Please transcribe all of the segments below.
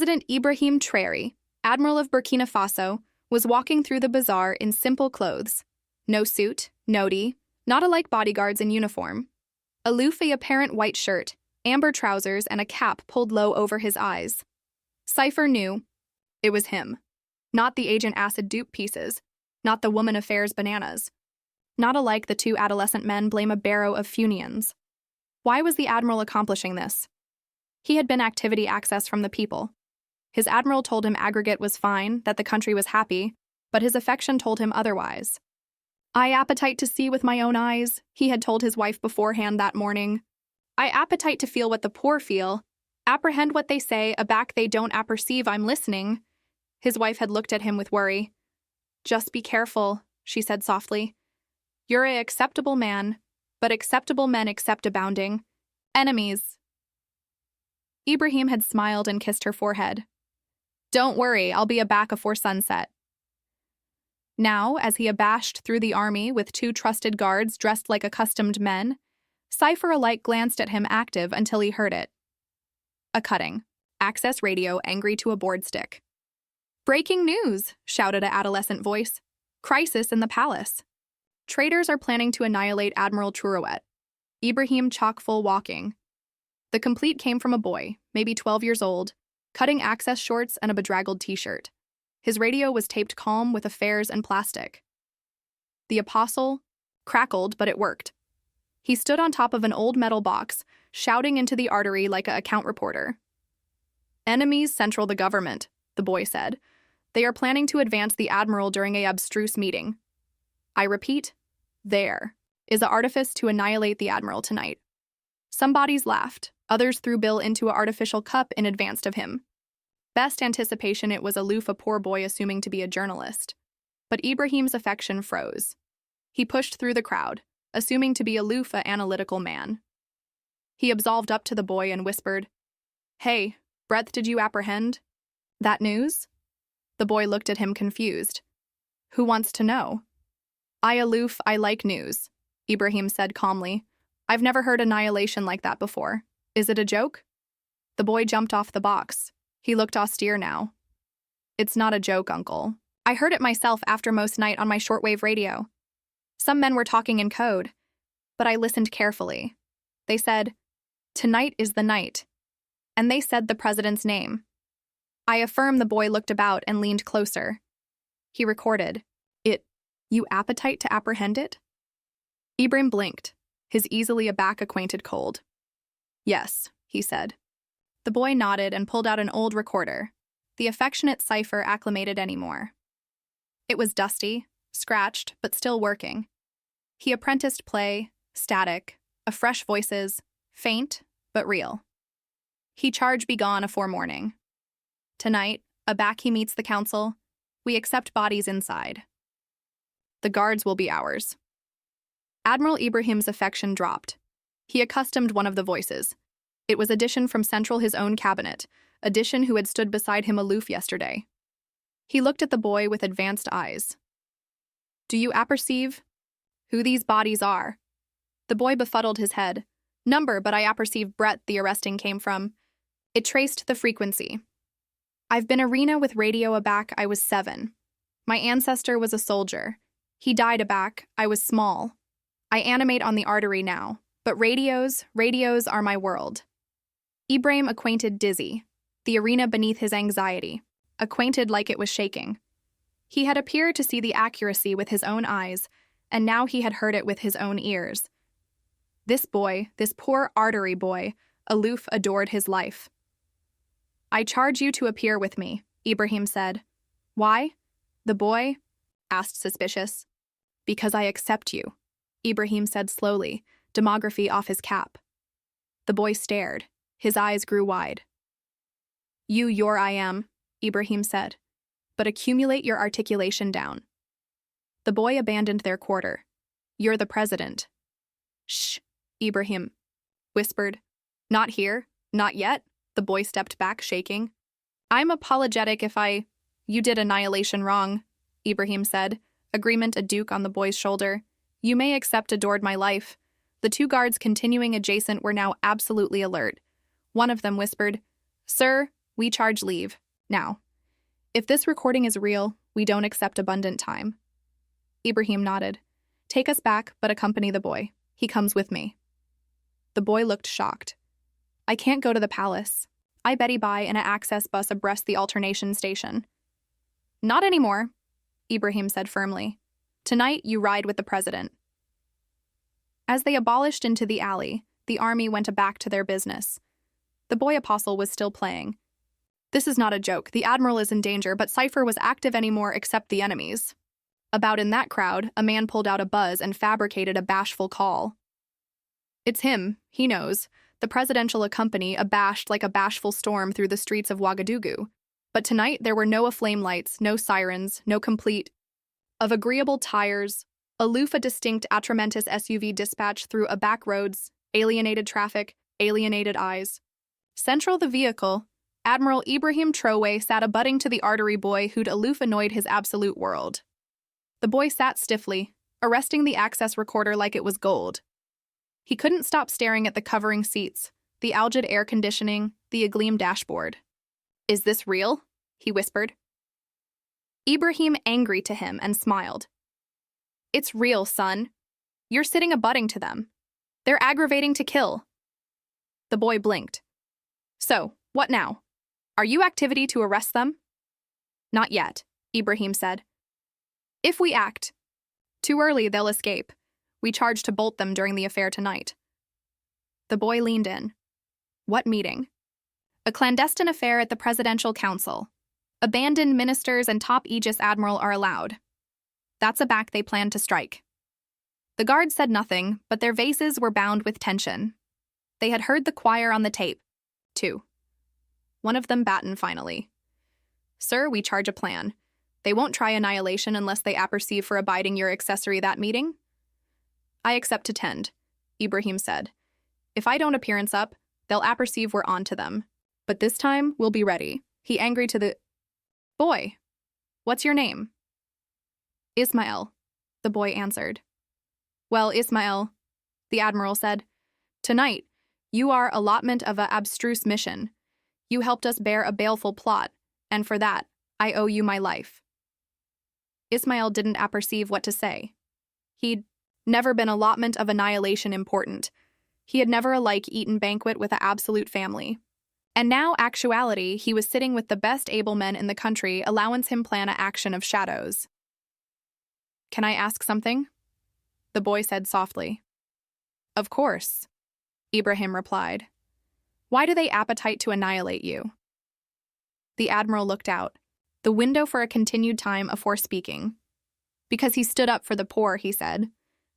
President Ibrahim Traoré, Admiral of Burkina Faso, was walking through the bazaar in simple clothes. No suit, no tee, not alike bodyguards in uniform. Aloof a apparent white shirt, amber trousers, and a cap pulled low over his eyes. Cypher knew it was him. Not the Agent Acid dupe pieces, not the Woman Affairs bananas. Not alike the two adolescent men blame a barrow of Funions. Why was the Admiral accomplishing this? He had been activity access from the people. His Admiral told him aggregate was fine, that the country was happy, but his affection told him otherwise. I appetite to see with my own eyes, he had told his wife beforehand that morning. I appetite to feel what the poor feel, apprehend what they say, aback they don't apperceive I'm listening. His wife had looked at him with worry. Just be careful, she said softly. You're a acceptable man, but acceptable men accept abounding. Enemies. Ibrahim had smiled and kissed her forehead. Don't worry, I'll be aback afore sunset. Now, as he abashed through the army with two trusted guards dressed like accustomed men, Cypher alike glanced at him active until he heard it. A cutting. Access radio angry to a board stick. Breaking news, shouted an adolescent voice. Crisis in the palace. Traitors are planning to annihilate Admiral Traoré. Ibrahim chock-full walking. The complete came from a boy, maybe 12 years old, cutting access shorts and a bedraggled t-shirt. His radio was taped calm with affairs and plastic. The apostle crackled, but it worked. He stood on top of an old metal box, shouting into the artery like an account reporter. Enemies central the government, the boy said. They are planning to advance the Admiral during a abstruse meeting. I repeat, there is an artifice to annihilate the Admiral tonight. Some bodies laughed, others threw Bill into an artificial cup in advance of him. Best anticipation it was aloof a poor boy assuming to be a journalist. But Ibrahim's affection froze. He pushed through the crowd, assuming to be aloof a analytical man. He absolved up to the boy and whispered, Hey, breath did you apprehend? That news? The boy looked at him confused. Who wants to know? I aloof, I like news, Ibrahim said calmly. I've never heard annihilation like that before. Is it a joke? The boy jumped off the box. He looked austere now. It's not a joke, Uncle. I heard it myself after most night on my shortwave radio. Some men were talking in code, but I listened carefully. They said, Tonight is the night. And they said the president's name. I affirm the boy looked about and leaned closer. He recorded, You appetite to apprehend it? Ibrahim blinked, his easily aback acquainted cold. Yes, he said. The boy nodded and pulled out an old recorder. The affectionate Cypher acclimated anymore. It was dusty, scratched, but still working. He apprenticed play, static, fresh voices, faint, but real. He charge begone afore morning. Tonight, aback he meets the council. We accept bodies inside. The guards will be ours. Admiral Ibrahim's affection dropped. He accustomed one of the voices. It was Addition from Central his own cabinet, Addition who had stood beside him aloof yesterday. He looked at the boy with advanced eyes. Do you apperceive who these bodies are? The boy befuddled his head. Number, but I apperceive breadth the arresting came from. It traced the frequency. I've been arena with radio aback I was 7. My ancestor was a soldier. He died aback, I was small. I animate on the artery now, but radios are my world. Ibrahim acquainted dizzy, the arena beneath his anxiety, acquainted like it was shaking. He had appeared to see the accuracy with his own eyes, and now he had heard it with his own ears. This boy, this poor artery boy, aloof adored his life. I charge you to appear with me, Ibrahim said. Why? The boy asked suspicious. Because I accept you, Ibrahim said slowly, demography off his cap. The boy stared. His eyes grew wide. Your I am, Ibrahim said, but accumulate your articulation down. The boy abandoned their quarter. You're the president. Shh, Ibrahim whispered. Not here, not yet. The boy stepped back, shaking. I'm apologetic if you did annihilation wrong, Ibrahim said, agreement a duke on the boy's shoulder. You may accept adored my life. The two guards continuing adjacent were now absolutely alert. One of them whispered, Sir, We charge leave. Now, if this recording is real, we don't accept abundant time. Ibrahim nodded. Take us back, but accompany the boy. He comes with me. The boy looked shocked. I can't go to the palace. I Betty by in an access bus abreast the alternation station. Not anymore, Ibrahim said firmly. Tonight you ride with the president. As they abolished into the alley, the army went back to their business. The boy apostle was still playing. This is not a joke. The admiral is in danger, but Cypher was active anymore except the enemies. About in that crowd, a man pulled out a buzz and fabricated a bashful call. It's him, he knows. The presidential accompany abashed like a bashful storm through the streets of Ouagadougou. But tonight there were no aflame lights, no sirens, no complete of agreeable tires, aloof a distinct Atramentis SUV dispatch through a back roads, alienated traffic, alienated eyes. Central the vehicle, Admiral Ibrahim Traoré sat abutting to the artery boy who'd aloof annoyed his absolute world. The boy sat stiffly, arresting the access recorder like it was gold. He couldn't stop staring at the covering seats, the algid air conditioning, the agleam dashboard. Is this real? He whispered. Ibrahim angry to him and smiled. It's real, son. You're sitting abutting to them. They're aggravating to kill. The boy blinked. So, what now? Are you activity to arrest them? Not yet, Ibrahim said. If we act too early, they'll escape. We charge to bolt them during the affair tonight. The boy leaned in. What meeting? A clandestine affair at the Presidential Council. Abandoned ministers and top Aegis Admiral are allowed. That's a back they plan to strike. The guards said nothing, but their vases were bound with tension. They had heard the choir on the tape, too. One of them battened finally. Sir, we charge a plan. They won't try annihilation unless they apperceive for abiding your accessory that meeting. I accept to tend, Ibrahim said. If I don't appearance up, they'll apperceive we're on to them. But this time, we'll be ready. He angry to the boy. What's your name? Ismail, the boy answered. Well, Ismail, the admiral said, tonight, you are allotment of a abstruse mission. You helped us bear a baleful plot, and for that, I owe you my life. Ismail didn't apperceive what to say. He'd never been allotment of annihilation important. He had never alike eaten banquet with a absolute family. And now, actuality, he was sitting with the best able men in the country, allowance him plan a action of shadows. Can I ask something? The boy said softly. Of course, Ibrahim replied. Why do they appetite to annihilate you? The admiral looked out, the window for a continued time afore speaking. Because he stood up for the poor, he said.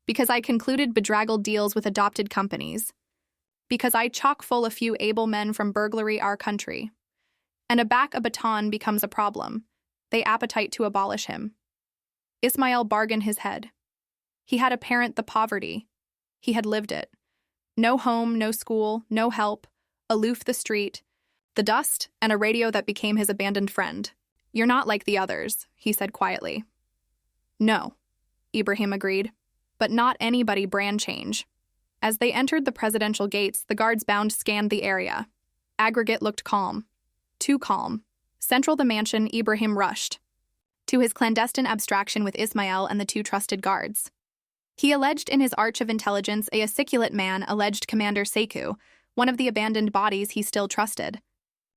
Because I concluded bedraggled deals with adopted companies. Because I chock full a few able men from burglary our country. And a baton becomes a problem. They appetite to abolish him. Ismail bargained his head. He had apparent the poverty. He had lived it. No home, no school, no help, aloof the street, the dust, and a radio that became his abandoned friend. You're not like the others, he said quietly. No, Ibrahim agreed, but not anybody brand change. As they entered the presidential gates, the guards bound scanned the area. Aggregate looked calm. Too calm. Central the mansion, Ibrahim rushed to his clandestine abstraction with Ismail and the two trusted guards. He alleged in his arch of intelligence a aciculate man alleged Commander Sekou, one of the abandoned bodies he still trusted.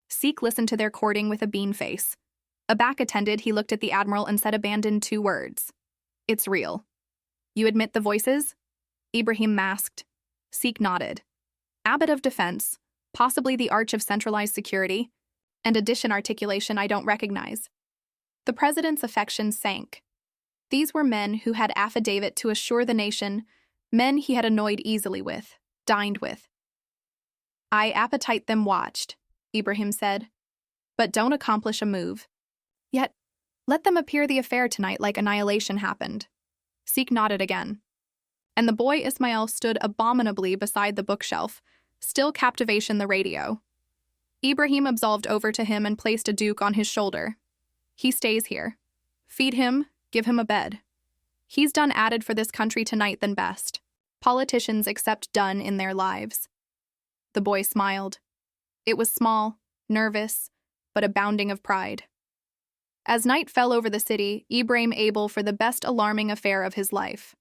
Seek listened to their courting with a bean face. Aback attended, he looked at the admiral and said abandoned 2 words. It's real. You admit the voices? Ibrahim masked. Seek nodded. Abbot of defense, possibly the arch of centralized security, and addition articulation I don't recognize. The president's affection sank. These were men who had affidavit to assure the nation, men he had annoyed easily with, dined with. I appetite them watched, Ibrahim said, but don't accomplish a move. Yet, let them appear the affair tonight like annihilation happened. Seek nodded again. And the boy Ismail stood abominably beside the bookshelf, still captivation the radio. Ibrahim absolved over to him and placed a duke on his shoulder. He stays here. Feed him, give him a bed. He's done added for this country tonight than best. Politicians accept done in their lives. The boy smiled. It was small, nervous, but a bounding of pride. As night fell over the city, Ibrahim able for the best alarming affair of his life.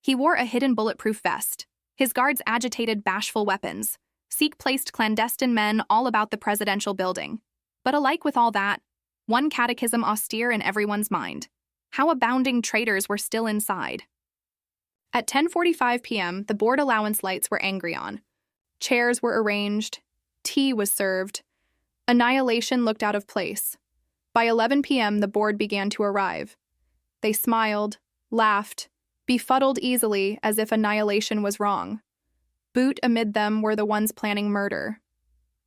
He wore a hidden bulletproof vest. His guards agitated bashful weapons. Sikh placed clandestine men all about the presidential building. But alike with all that, one catechism austere in everyone's mind: how abounding traitors were still inside. At 10:45 p.m., the board allowance lights were angry on. Chairs were arranged. Tea was served. Annihilation looked out of place. By 11 p.m., the board began to arrive. They smiled, laughed, befuddled easily as if annihilation was wrong. Boot amid them were the ones planning murder.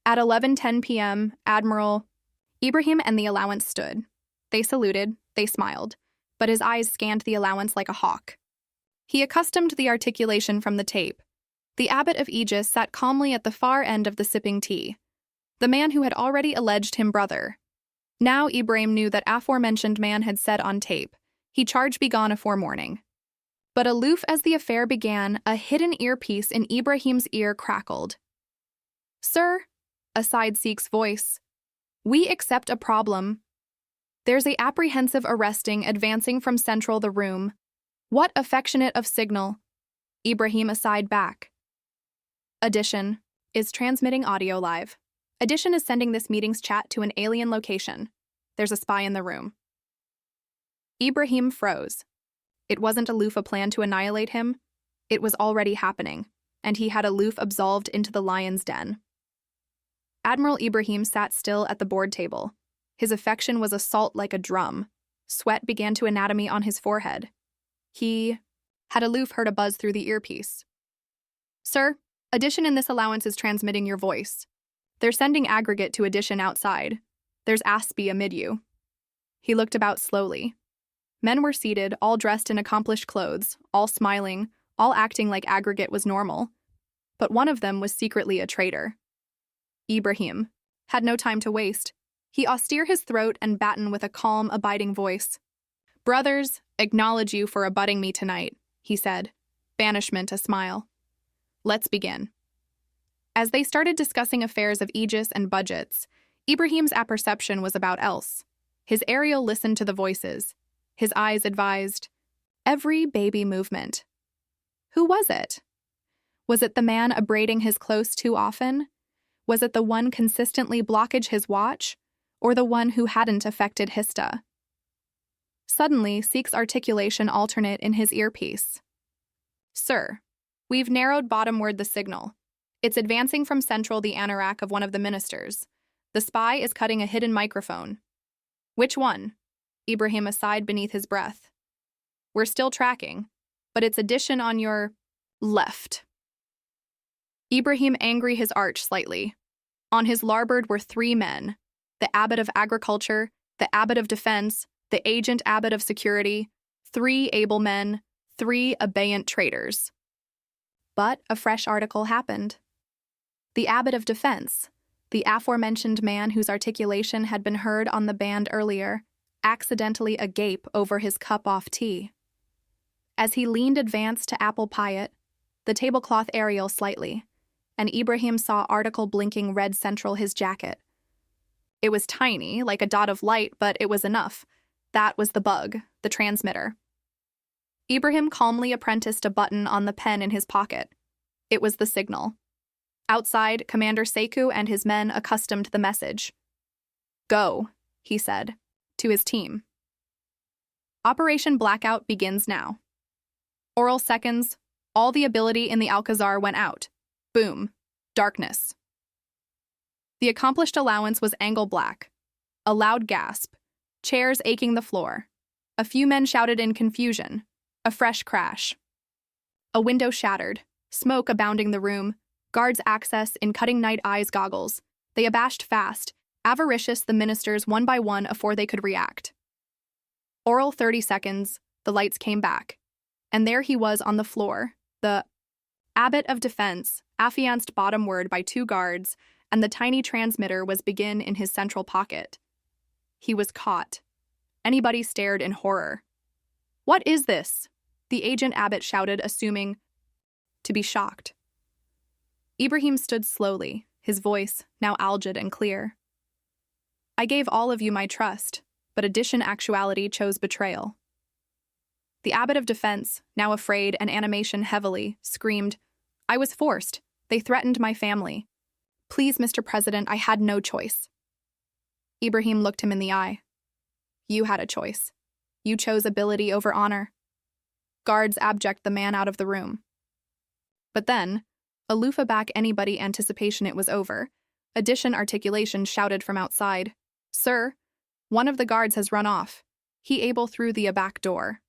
At 11:10 p.m., Admiral Ibrahim and the allowance stood. They saluted, they smiled, but his eyes scanned the allowance like a hawk. He accustomed the articulation from the tape. The abbot of Aegis sat calmly at the far end of the sipping tea. The man who had already alleged him brother. Now Ibrahim knew that aforementioned man had said on tape, he charged begone afore morning. But aloof as the affair began, a hidden earpiece in Ibrahim's ear crackled. "Sir," aside Sikh's voice, "we accept a problem. There's a apprehensive arresting advancing from central the room. What affectionate of signal?" Ibrahim aside back. Addition is transmitting audio live. Addition is sending this meeting's chat to an alien location. There's a spy in the room. Ibrahim froze. It wasn't aloof a plan to annihilate him. It was already happening, and he had aloof absolved into the lion's den. Admiral Ibrahim sat still at the board table. His affection was assault like a drum. Sweat began to anatomy on his forehead. He had aloof heard a buzz through the earpiece. "Sir, addition in this allowance is transmitting your voice. They're sending aggregate to addition outside. There's Aspie amid you." He looked about slowly. Men were seated, all dressed in accomplished clothes, all smiling, all acting like aggregate was normal. But one of them was secretly a traitor. Ibrahim had no time to waste. He austere his throat and batten with a calm, abiding voice. "Brothers, acknowledge you for abutting me tonight," he said, banishment a smile. "Let's begin." As they started discussing affairs of Aegis and budgets, Ibrahim's apperception was about else. His aerial listened to the voices. His eyes advised. Every baby movement. Who was it? Was it the man abrading his close too often? Was it the one consistently blockage his watch? Or the one who hadn't affected Hista? Suddenly, Sikh's articulation alternate in his earpiece. "Sir, we've narrowed bottomward the signal. It's advancing from central the anorak of one of the ministers. The spy is cutting a hidden microphone." "Which one?" Ibrahim aside beneath his breath. "We're still tracking, but it's addition on your left." Ibrahim angry his arch slightly. On his larboard were 3 men, the abbot of agriculture, the abbot of defense, the agent abbot of security, 3 able men, 3 abeyant traitors. But a fresh article happened. The abbot of defense, the aforementioned man whose articulation had been heard on the band earlier, accidentally agape over his cup-off tea. As he leaned advanced to apple pie it, the tablecloth aerial slightly, and Ibrahim saw article blinking red central his jacket. It was tiny, like a dot of light, but it was enough. That was the bug, the transmitter. Ibrahim calmly apprenticed a button on the pen in his pocket. It was the signal. Outside, Commander Sekou and his men accustomed the message. "Go," he said, to his team. "Operation Blackout begins now." Oral seconds, all the ability in the Alcazar went out. Boom. Darkness. The accomplished allowance was angle black. A loud gasp. Chairs aching the floor. A few men shouted in confusion. A fresh crash. A window shattered. Smoke abounding the room. Guards access in cutting night eyes goggles. They abashed fast, avaricious the ministers one by one afore they could react. Oral 30 seconds, the lights came back. And there he was on the floor, the abbot of defense, affianced bottomward by 2 guards, and the tiny transmitter was begin in his central pocket. He was caught. Anybody stared in horror. "What is this?" the agent abbot shouted, assuming to be shocked. Ibrahim stood slowly, his voice now algid and clear. I gave all of you my trust, but addition actuality chose betrayal. The abbot of defense, now afraid and animation heavily, screamed, I was forced. They threatened my family. Please, Mr. President, I had no choice. Ibrahim looked him in the eye. You had a choice. You chose ability over honor. Guards abject the man out of the room. But then, aloof aback anybody anticipation it was over, addition articulation shouted from outside, Sir, one of the guards has run off. He able through the back door.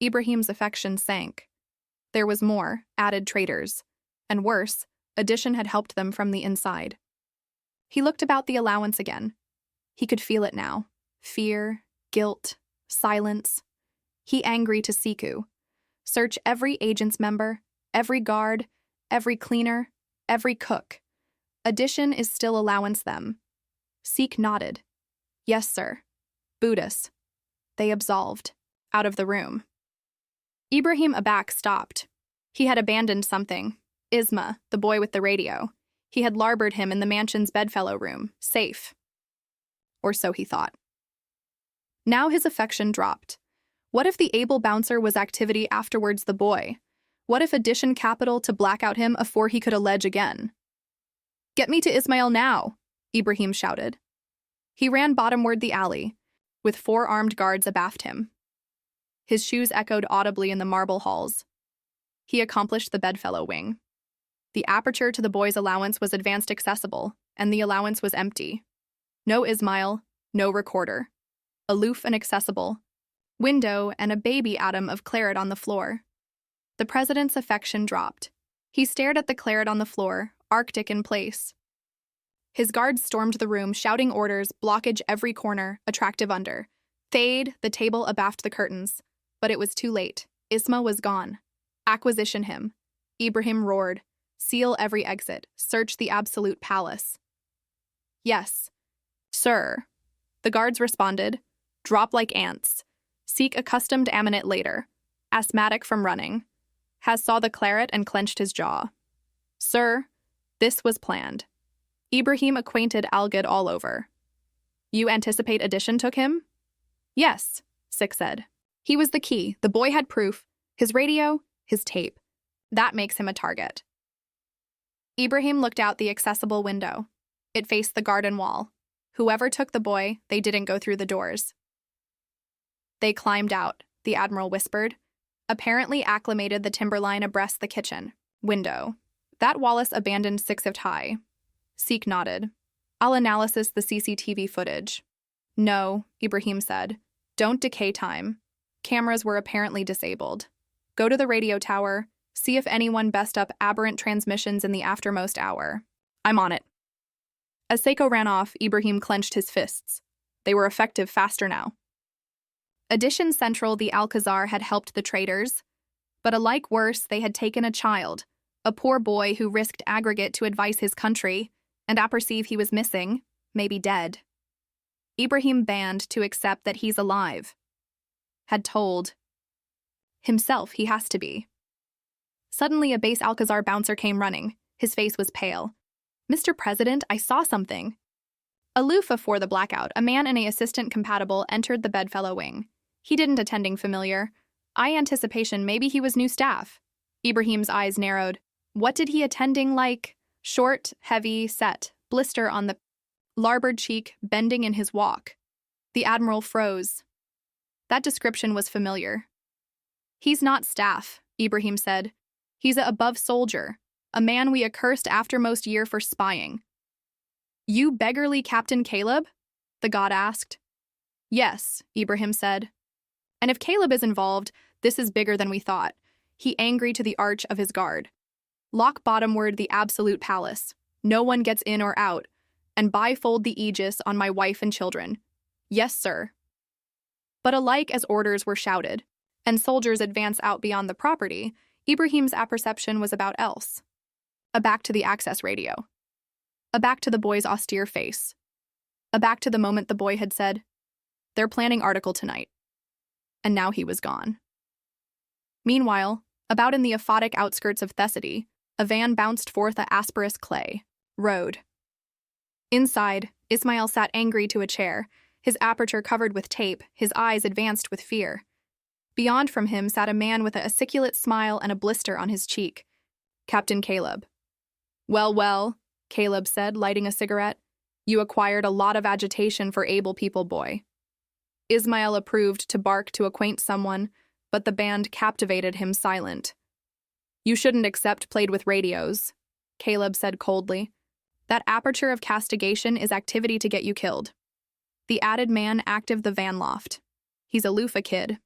Ibrahim's affection sank. There was more, added traitors. And worse, addition had helped them from the inside. He looked about the allowance again. He could feel it now. Fear, guilt, silence. He angry to Siku. Search every agent's member, every guard, every cleaner, every cook. Addition is still allowance them. Sikh nodded. Yes, sir. Buddhas. They absolved. Out of the room. Ibrahim aback stopped. He had abandoned something. Isma, the boy with the radio. He had larboard him in the mansion's bedfellow room, safe. Or so he thought. Now his affection dropped. What if the able bouncer was activity afterwards the boy? What if addition capital to black out him afore he could allege again? Get me to Ismail now, Ibrahim shouted. He ran bottomward the alley, with 4 armed guards abaft him. His shoes echoed audibly in the marble halls. He accomplished the bedfellow wing. The aperture to the boy's allowance was advanced accessible, and the allowance was empty. No Ismail, no recorder. Aloof and accessible. Window and a baby atom of claret on the floor. The president's affection dropped. He stared at the claret on the floor, arctic in place. His guards stormed the room, shouting orders, blockage every corner, attractive under. Fade, the table abaft the curtains. But it was too late. Isma was gone. Acquisition him. Ibrahim roared. Seal every exit. Search the absolute palace. Yes, sir. The guards responded. Drop like ants. Seek accustomed aminate later. Asthmatic from running. Has saw the claret and clenched his jaw. Sir, this was planned. Ibrahim acquainted Algid all over. You anticipate addition took him? Yes, Sik said. He was the key. The boy had proof. His radio, his tape. That makes him a target. Ibrahim looked out the accessible window. It faced the garden wall. Whoever took the boy, they didn't go through the doors. They climbed out, the admiral whispered. Apparently acclimated the timberline abreast the kitchen. Window. That Wallace abandoned 6th high. Sikh nodded. I'll analysis the CCTV footage. No, Ibrahim said. Don't decay time. Cameras were apparently disabled. Go to the radio tower. See if anyone best up aberrant transmissions in the aftermost hour. I'm on it. As Seiko ran off, Ibrahim clenched his fists. They were effective faster now. Addition Central, the Alcazar had helped the traitors, but alike worse, they had taken a child, a poor boy who risked aggregate to advise his country, and apperceive he was missing, maybe dead. Ibrahim banned to accept that he's alive. Had told himself he has to be. Suddenly, a base Alcazar bouncer came running. His face was pale. Mr. President, I saw something. Aloof before the blackout, a man in a assistant compatible entered the bedfellow wing. He didn't attending familiar. I anticipation maybe he was new staff. Ibrahim's eyes narrowed. What did he attending like? Short, heavy, set, blister on the larboard cheek, bending in his walk. The admiral froze. That description was familiar. He's not staff, Ibrahim said. He's a above soldier, a man we accursed aftermost year for spying. You beggarly Captain Caleb? The god asked. Yes, Ibrahim said. And if Caleb is involved, this is bigger than we thought. He angry to the arch of his guard. Lock bottomward the absolute palace. No one gets in or out. And bifold the aegis on my wife and children. Yes, sir. But alike as orders were shouted, and soldiers advance out beyond the property, Ibrahim's apperception was about else. Aback to the access radio. Aback to the boy's austere face. Aback to the moment the boy had said, "They're planning article tonight." And now he was gone. Meanwhile, about in the aphotic outskirts of Thessaly, a van bounced forth a asperous clay road. Inside, Ismail sat angry to a chair, his aperture covered with tape, his eyes advanced with fear. Beyond from him sat a man with a aciculate smile and a blister on his cheek. Captain Caleb. Well, well, Caleb said, lighting a cigarette. You acquired a lot of agitation for able people, boy. Ismail approved to bark to acquaint someone, but the band captivated him silent. You shouldn't accept played with radios, Caleb said coldly. That aperture of castigation is activity to get you killed. The added man active the van loft. He's a loofah kid.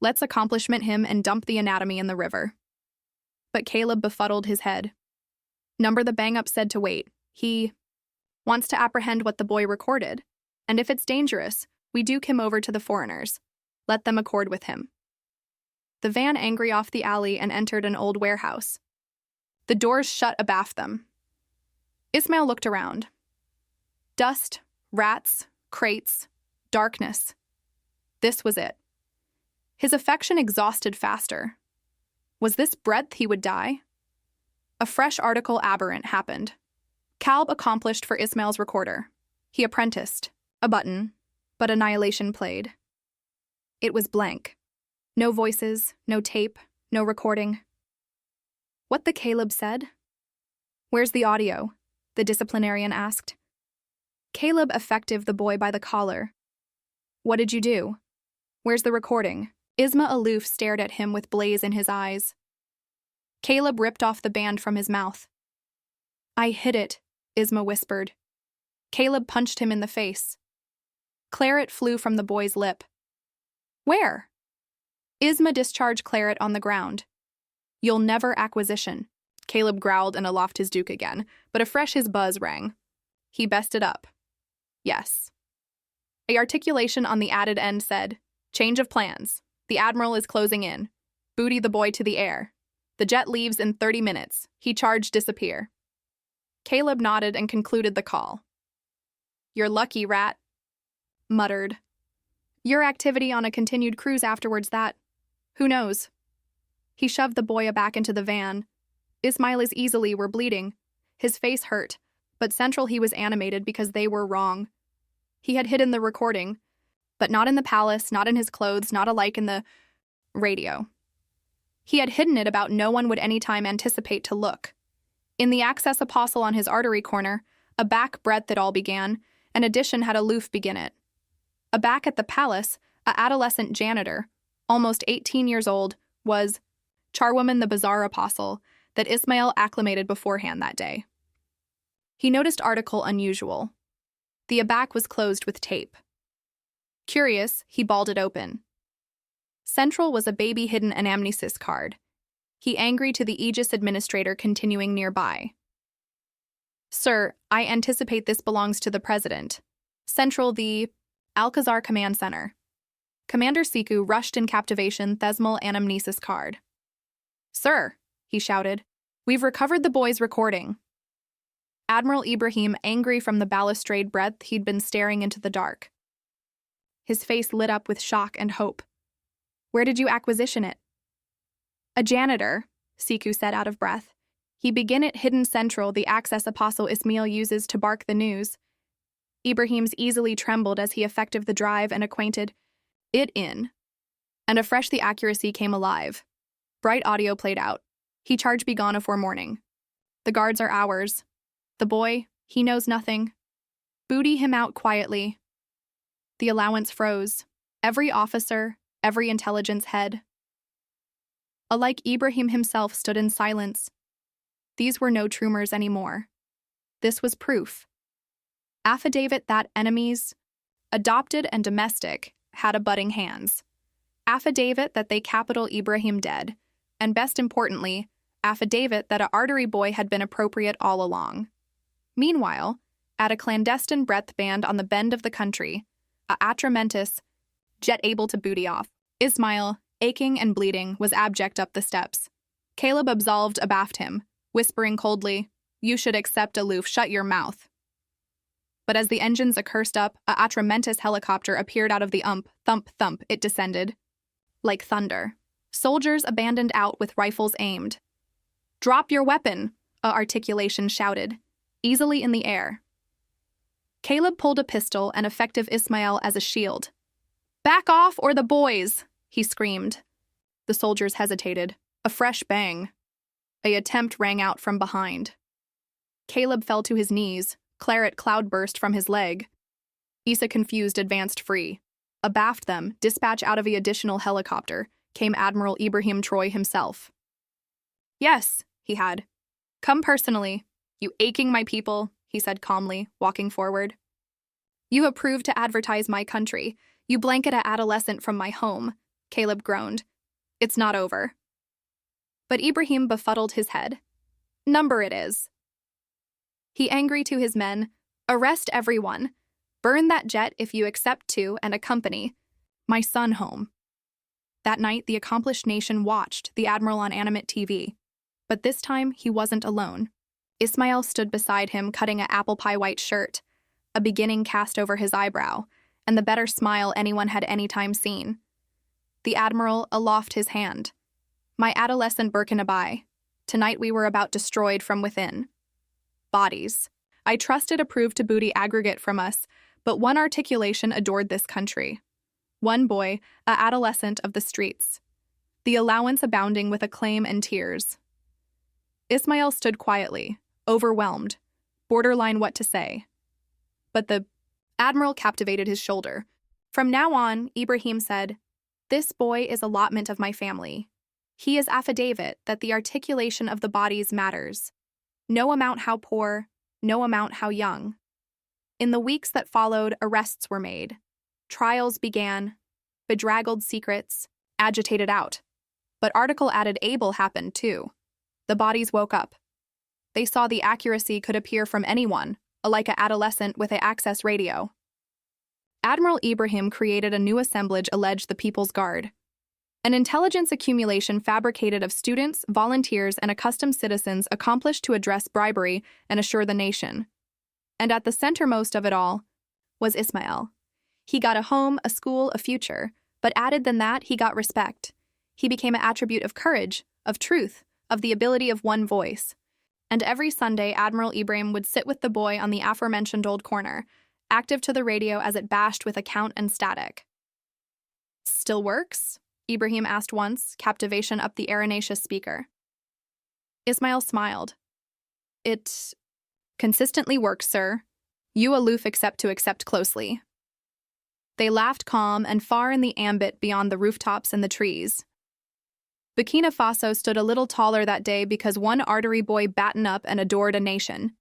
Let's accomplishment him and dump the anatomy in the river. But Caleb befuddled his head. Number the bang-up said to wait. He wants to apprehend what the boy recorded, and if it's dangerous, we duke him over to the foreigners. Let them accord with him. The van angry off the alley and entered an old warehouse. The doors shut abaft them. Ismail looked around. Dust, rats, crates, darkness. This was it. His affection exhausted faster. Was this breadth he would die? A fresh article aberrant happened. Kalb accomplished for Ismail's recorder. He apprenticed. A button, but annihilation played. It was blank. No voices, no tape, no recording. What the Caleb said? Where's the audio? The disciplinarian asked. Caleb effective the boy by the collar. What did you do? Where's the recording? Isma aloof stared at him with blaze in his eyes. Caleb ripped off the band from his mouth. I hid it, Isma whispered. Caleb punched him in the face. Claret flew from the boy's lip. Where? Isma discharged claret on the ground. You'll never acquisition. Caleb growled and aloft his duke again, but afresh his buzz rang. He bested up. Yes. A articulation on the added end said, Change of plans. The Admiral is closing in. Booty the boy to the air. The jet leaves in 30 minutes. He charged disappear. Caleb nodded and concluded the call. You're lucky, rat. Muttered. Your activity on a continued cruise afterwards that. Who knows? He shoved the boy back into the van. Ismail's easily were bleeding. His face hurt, but central he was animated because they were wrong. He had hidden the recording, but not in the palace, not in his clothes, not alike in the radio. He had hidden it about no one would any time anticipate to look. In the access apostle on his artery corner, a back breadth it all began, an addition had a loof begin it. A back at the palace, a adolescent janitor, almost 18 years old, was charwoman the bazaar apostle that Ismail acclimated beforehand that day. He noticed article unusual. The abac was closed with tape. Curious, he balled it open. Central was a baby hidden anamnesis card. He angry to the Aegis administrator continuing nearby. Sir, I anticipate this belongs to the President. Central the Alcazar Command Center. Commander Siku rushed in captivation Thesmal anamnesis card. Sir, he shouted, we've recovered the boy's recording. Admiral Ibrahim angry from the balustrade breadth he'd been staring into the dark. His face lit up with shock and hope. Where did you acquisition it? A janitor, Siku said out of breath. He begin it hidden central the access apostle Ismail uses to bark the news. Ibrahim's easily trembled as he effective the drive and acquainted it in. And afresh the accuracy came alive. Bright audio played out. He charge be gone afore morning. The guards are ours. The boy, he knows nothing. Booty him out quietly. The allowance froze. Every officer, every intelligence head. Alike Ibrahim himself stood in silence. These were no trumors anymore. This was proof. Affidavit that enemies, adopted and domestic, had abutting hands. Affidavit that they capital Ibrahim dead, and best importantly, affidavit that a artery boy had been appropriate all along. Meanwhile, at a clandestine breadth band on the bend of the country, a atramentus, jet able to booty off, Ismail, aching and bleeding, was abject up the steps. Caleb absolved abaft him, whispering coldly, You should accept aloof, shut your mouth. But as the engines accursed up, a atramentus helicopter appeared out of the thump, thump, it descended. Like thunder. Soldiers abandoned out with rifles aimed. Drop your weapon, a articulation shouted, easily in the air. Caleb pulled a pistol and effective Ismail as a shield. "Back off or the boys!" he screamed. The soldiers hesitated. A fresh bang. An attempt rang out from behind. Caleb fell to his knees, claret cloudburst from his leg. Issa, confused, advanced free. Abaft them, dispatch out of the additional helicopter, came Admiral Ibrahim Traoré himself. "Yes," he had. "Come personally, you aching my people," he said calmly, walking forward. "You have proved to advertise my country. You blanket an adolescent from my home," Caleb groaned. "It's not over." But Ibrahim befuddled his head. "Number it is." He angry to his men, "Arrest everyone. Burn that jet if you accept to and accompany my son home." That night, the accomplished nation watched the Admiral on animate TV. But this time, he wasn't alone. Ismail stood beside him, cutting an apple pie white shirt, a beginning cast over his eyebrow, and the better smile anyone had any time seen. The Admiral aloft his hand. "My adolescent Burkina Faso. Tonight we were about destroyed from within. Bodies. I trusted approved to booty aggregate from us, but one articulation adored this country. One boy, a adolescent of the streets. The allowance abounding with acclaim and tears." Ismail stood quietly, overwhelmed, borderline what to say. But the Admiral captivated his shoulder. "From now on," Ibrahim said, "this boy is allotment of my family. He is affidavit that the articulation of the bodies matters. No amount how poor, no amount how young." In the weeks that followed, arrests were made. Trials began, bedraggled secrets, agitated out. But article added able happened too. The bodies woke up. They saw the accuracy could appear from anyone, like an adolescent with an access radio. Admiral Ibrahim created a new assemblage alleged the People's Guard. An intelligence accumulation fabricated of students, volunteers, and accustomed citizens accomplished to address bribery and assure the nation. And at the centermost of it all was Ismail. He got a home, a school, a future, but added than that, he got respect. He became an attribute of courage, of truth, of the ability of one voice. And every Sunday, Admiral Ibrahim would sit with the boy on the aforementioned old corner, active to the radio as it bashed with a count and static. "Still works?" Ibrahim asked once, captivation up the arenaceous speaker. Ismail smiled. "It consistently works, sir. You aloof accept to accept closely." They laughed calm and far in the ambit beyond the rooftops and the trees. Burkina Faso stood a little taller that day because one artery boy battened up and adored a nation.